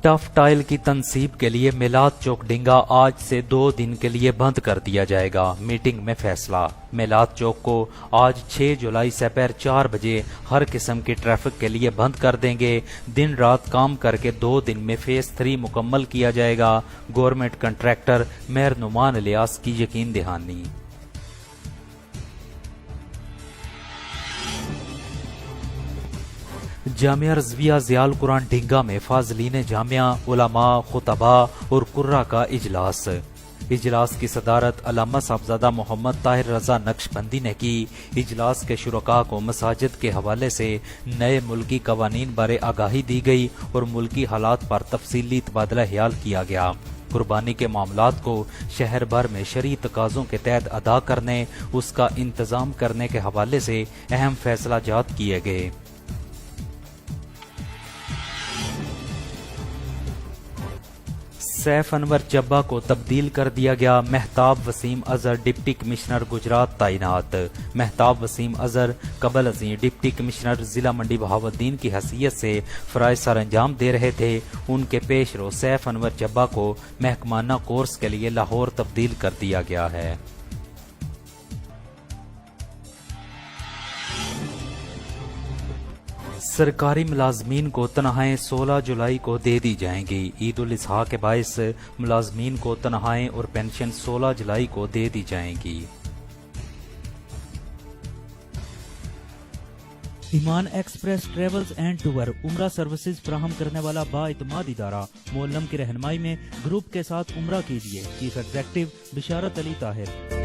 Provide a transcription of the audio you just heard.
Tough tile کی تنصیب کے لیے میلاد چوک ڈنگا آج سے 2 دن کے لیے بند کر دیا جائے گا، میٹنگ میں فیصلہ۔ میلاد چوک کو آج 6 جولائی سے پیر 4 بجے ہر قسم کی ٹریفک کے لیے بند کر دیں گے۔ دن رات کام کر کے 2 دن میں فیز 3 مکمل کیا جائے گا۔ گورنمنٹ کنٹریکٹر مہر نعمان الیاس کی یقین دہانی۔ جامعہ رضویہ ضیاء القرآن ڈنگا میں فاضلین جامعہ، علماء، خطباء اور قراء کا اجلاس۔ اجلاس کی صدارت علامہ صاحبزادہ محمد طاہر رضا نقشبندی نے کی۔ اجلاس کے شرکاء کو مساجد کے حوالے سے نئے ملکی قوانین بارے آگاہی دی گئی اور ملکی حالات پر تفصیلی تبادلہ خیال کیا گیا۔ قربانی کے معاملات کو شہر بھر میں شرعی تقاضوں کے تحت ادا کرنے، اس کا انتظام کرنے کے حوالے سے اہم فیصلہ جات کیے گئے۔ سیف انور چبہ کو تبدیل کر دیا گیا، مہتاب وسیم اظہر ڈپٹی کمشنر گجرات تعینات۔ مہتاب وسیم اظہر قبل ازیں ڈپٹی کمشنر ضلع منڈی بہاؤالدین کی حیثیت سے فرائض سر انجام دے رہے تھے۔ ان کے پیش رو سیف انور چبہ کو محکمانہ کورس کے لیے لاہور تبدیل کر دیا گیا ہے۔ سرکاری ملازمین کو تنخواہیں 16 جولائی کو دے دی جائیں گی۔ عید الاضحیٰ کے باعث ملازمین کو تنخواہیں اور پینشن 16 جولائی کو دے دی جائیں گی۔ ایمان ایکسپریس ٹریولز اینڈ ٹور عمرہ سروسز فراہم کرنے والا بااعتماد ادارہ، معلم کی رہنمائی میں گروپ کے ساتھ عمرہ کیجیے۔ چیف ایگزیکٹو بشارت علی طاہر۔